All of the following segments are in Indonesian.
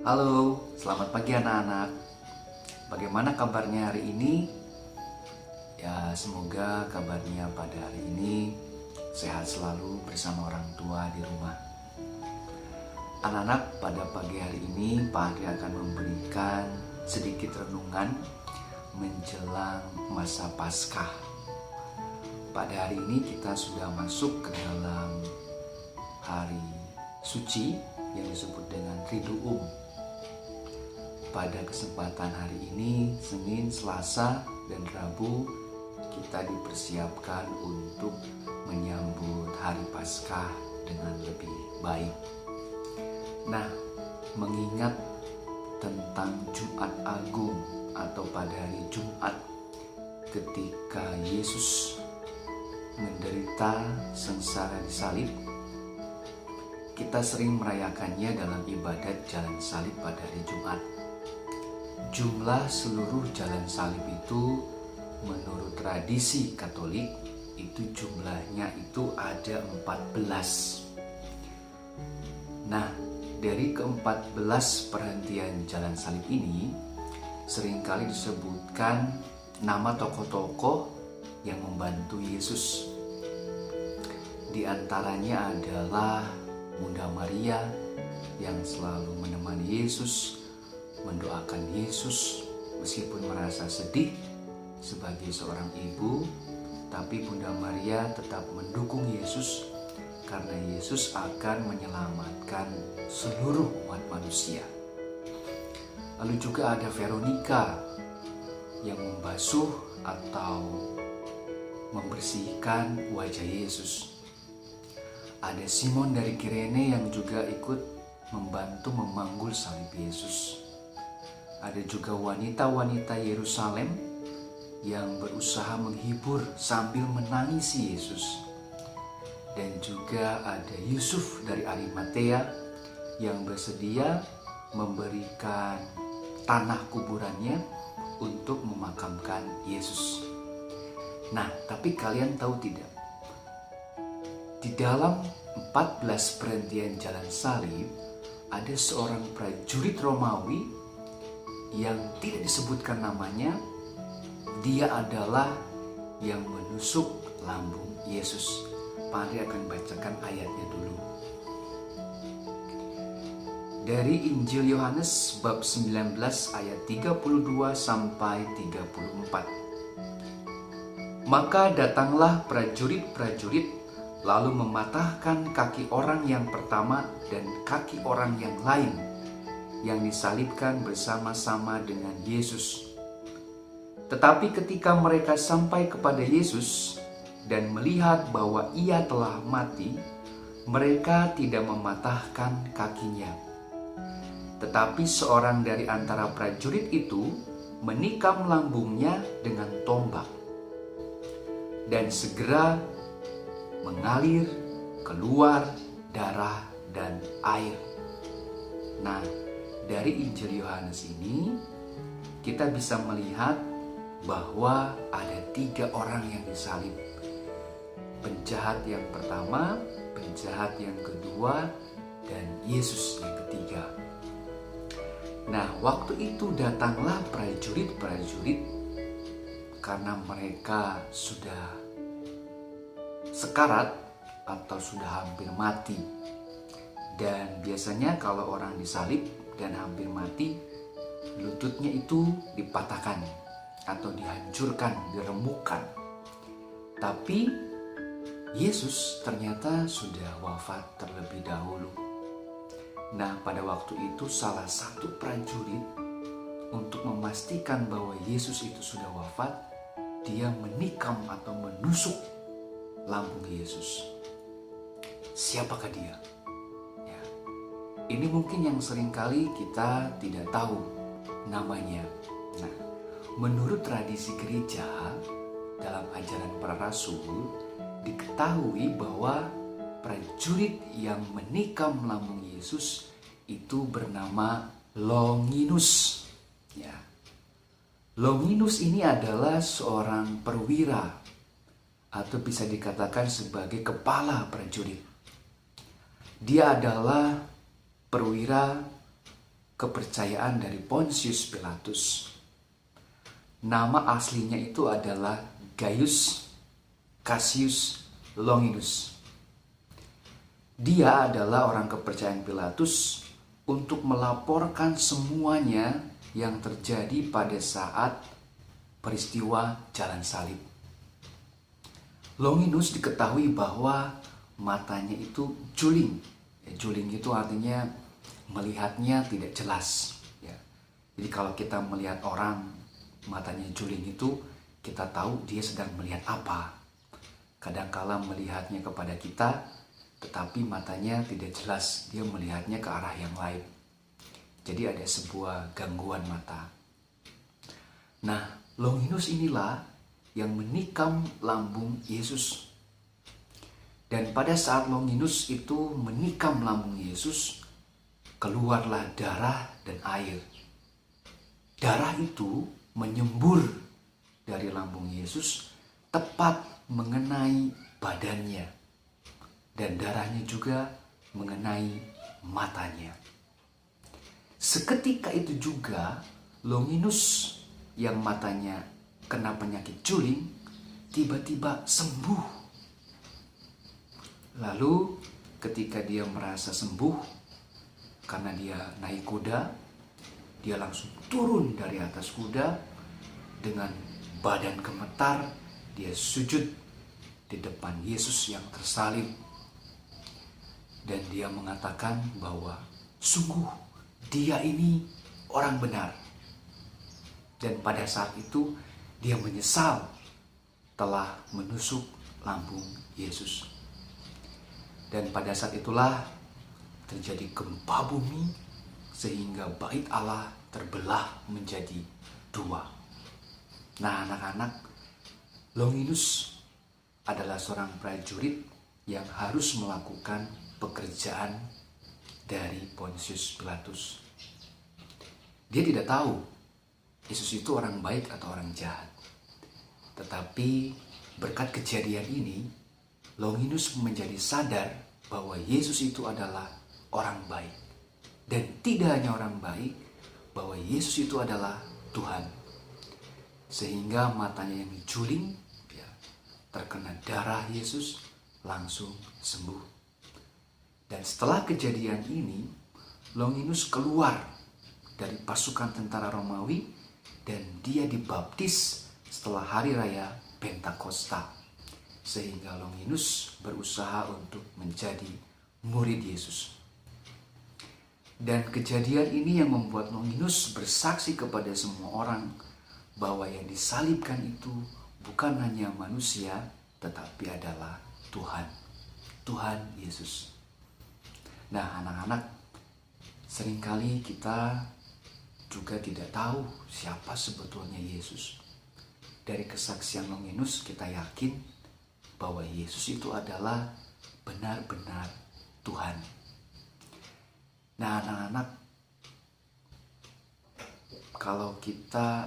Halo, selamat pagi anak-anak. Bagaimana kabarnya hari ini? Ya, semoga kabarnya pada hari ini sehat selalu bersama orang tua di rumah. Anak-anak, pada pagi hari ini Pak Andri akan memberikan sedikit renungan menjelang masa Paskah. Pada hari ini kita sudah masuk ke dalam hari suci yang disebut dengan Triduum. Pada kesempatan hari ini, Senin, Selasa, dan Rabu, kita dipersiapkan untuk menyambut hari Paskah dengan lebih baik. Nah, mengingat tentang Jumat Agung atau pada hari Jumat ketika Yesus menderita sengsara di salib, kita sering merayakannya dalam ibadat jalan salib pada hari Jumat. Jumlah seluruh jalan salib itu menurut tradisi Katolik itu jumlahnya itu ada 14. Nah, dari ke-14 perhentian jalan salib ini seringkali disebutkan nama tokoh-tokoh yang membantu Yesus. Di antaranya adalah Bunda Maria yang selalu menemani Yesus, mendoakan Yesus meskipun merasa sedih sebagai seorang ibu, tapi Bunda Maria tetap mendukung Yesus karena Yesus akan menyelamatkan seluruh umat manusia. Lalu juga ada Veronica yang membasuh atau membersihkan wajah Yesus. Ada Simon dari Kirene yang juga ikut membantu memanggul salib Yesus. Ada juga wanita-wanita Yerusalem yang berusaha menghibur sambil menangisi Yesus. Dan juga ada Yusuf dari Arimatea yang bersedia memberikan tanah kuburannya untuk memakamkan Yesus. Nah, tapi kalian tahu tidak? Di dalam 14 perhentian jalan salib ada seorang prajurit Romawi yang tidak disebutkan namanya. Dia adalah yang menusuk lambung Yesus. Pak Andri akan bacakan ayatnya dulu. Dari Injil Yohanes bab 19 ayat 32 sampai 34. Maka datanglah prajurit-prajurit lalu mematahkan kaki orang yang pertama dan kaki orang yang lain yang disalibkan bersama-sama dengan Yesus. Tetapi ketika mereka sampai kepada Yesus dan melihat bahwa ia telah mati, mereka tidak mematahkan kakinya. Tetapi seorang dari antara prajurit itu menikam lambungnya dengan tombak. Dan segera mengalir keluar darah dan air. Nah, dari Injil Yohanes ini kita bisa melihat bahwa ada 3 orang yang disalib. Penjahat yang pertama, penjahat yang kedua, dan Yesus yang ketiga. Nah, waktu itu datanglah prajurit-prajurit karena mereka sudah sekarat atau sudah hampir mati. Dan biasanya kalau orang disalib dan hampir mati, lututnya itu dipatahkan atau dihancurkan, diremukkan. Tapi Yesus ternyata sudah wafat terlebih dahulu. Nah, pada waktu itu salah satu prajurit untuk memastikan bahwa Yesus itu sudah wafat, dia menikam atau menusuk lambung Yesus. Siapakah dia? Ya. Ini mungkin yang seringkali kita tidak tahu namanya. Nah, menurut tradisi gereja dalam ajaran para rasul diketahui bahwa prajurit yang menikam lambung Yesus itu bernama Longinus. Ya. Longinus ini adalah seorang perwira atau bisa dikatakan sebagai kepala prajurit. Dia adalah perwira kepercayaan dari Pontius Pilatus. Nama aslinya itu adalah Gaius Cassius Longinus. Dia adalah orang kepercayaan Pilatus untuk melaporkan semuanya yang terjadi pada saat peristiwa Jalan Salib. Longinus diketahui bahwa matanya itu juling. Juling itu artinya melihatnya tidak jelas. Jadi kalau kita melihat orang matanya juling itu, kita tahu dia sedang melihat apa. Kadangkala melihatnya kepada kita, tetapi matanya tidak jelas, dia melihatnya ke arah yang lain. Jadi ada sebuah gangguan mata. Nah, Longinus inilah yang menikam lambung Yesus. Dan pada saat Longinus itu menikam lambung Yesus, keluarlah darah dan air. Darah itu menyembur dari lambung Yesus tepat mengenai badannya. Dan darahnya juga mengenai matanya. Seketika itu juga Longinus yang matanya kena penyakit juling tiba-tiba sembuh. Lalu ketika dia merasa sembuh, karena dia naik kuda, dia langsung turun dari atas kuda dengan badan gemetar. Dia sujud di depan Yesus yang tersalib. Dan dia mengatakan bahwa sungguh dia ini orang benar. Dan pada saat itu dia menyesal telah menusuk lambung Yesus. Dan pada saat itulah terjadi gempa bumi sehingga bait Allah terbelah menjadi dua. Nah, anak-anak, Longinus adalah seorang prajurit yang harus melakukan pekerjaan dari Pontius Pilatus. Dia tidak tahu Yesus itu orang baik atau orang jahat. Tetapi berkat kejadian ini, Longinus menjadi sadar bahwa Yesus itu adalah orang baik. Dan tidak hanya orang baik, bahwa Yesus itu adalah Tuhan. Sehingga matanya yang dijuling, terkena darah Yesus, langsung sembuh. Dan setelah kejadian ini, Longinus keluar dari pasukan tentara Romawi dan dia dibaptis setelah hari raya Pentakosta. Sehingga Longinus berusaha untuk menjadi murid Yesus. Dan kejadian ini yang membuat Longinus bersaksi kepada semua orang bahwa yang disalibkan itu bukan hanya manusia, tetapi adalah Tuhan. Tuhan Yesus. Nah, anak-anak, seringkali kita juga tidak tahu siapa sebetulnya Yesus. Dari kesaksian Longinus kita yakin bahwa Yesus itu adalah benar-benar Tuhan. Nah, anak-anak, kalau kita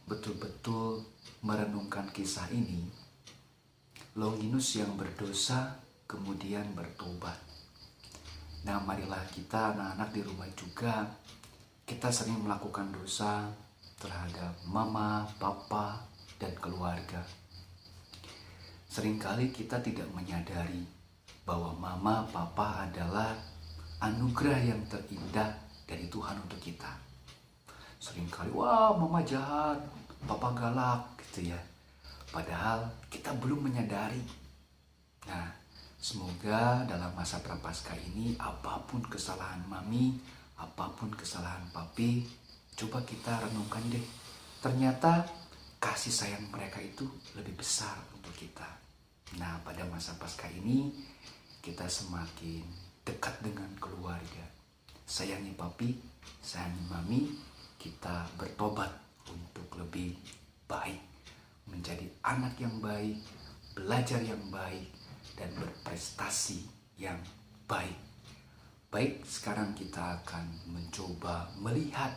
betul-betul merenungkan kisah ini, Longinus yang berdosa kemudian bertobat. Nah, marilah kita anak-anak di rumah juga, kita sering melakukan dosa terhadap mama, papa, dan keluarga. Seringkali kita tidak menyadari bahwa mama, papa adalah anugerah yang terindah dari Tuhan untuk kita. Seringkali, wah mama jahat, papa galak gitu ya. Padahal kita belum menyadari. Nah, semoga dalam masa prapaskah ini apapun kesalahan mami, apapun kesalahan papi, coba kita renungkan deh. Ternyata kasih sayang mereka itu lebih besar untuk kita. Nah, pada masa Paskah ini kita semakin dekat dengan keluarga. Sayangi papi, sayangi mami, kita bertobat untuk lebih baik, menjadi anak yang baik, belajar yang baik, dan berprestasi yang baik. Baik, sekarang kita akan mencoba melihat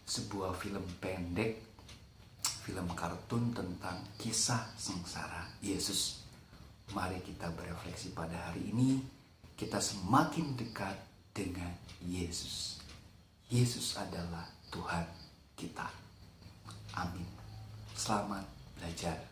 sebuah film pendek, film kartun tentang kisah sengsara Yesus. Mari kita berefleksi pada hari ini, kita semakin dekat dengan Yesus. Yesus adalah Tuhan kita. Amin. Selamat belajar.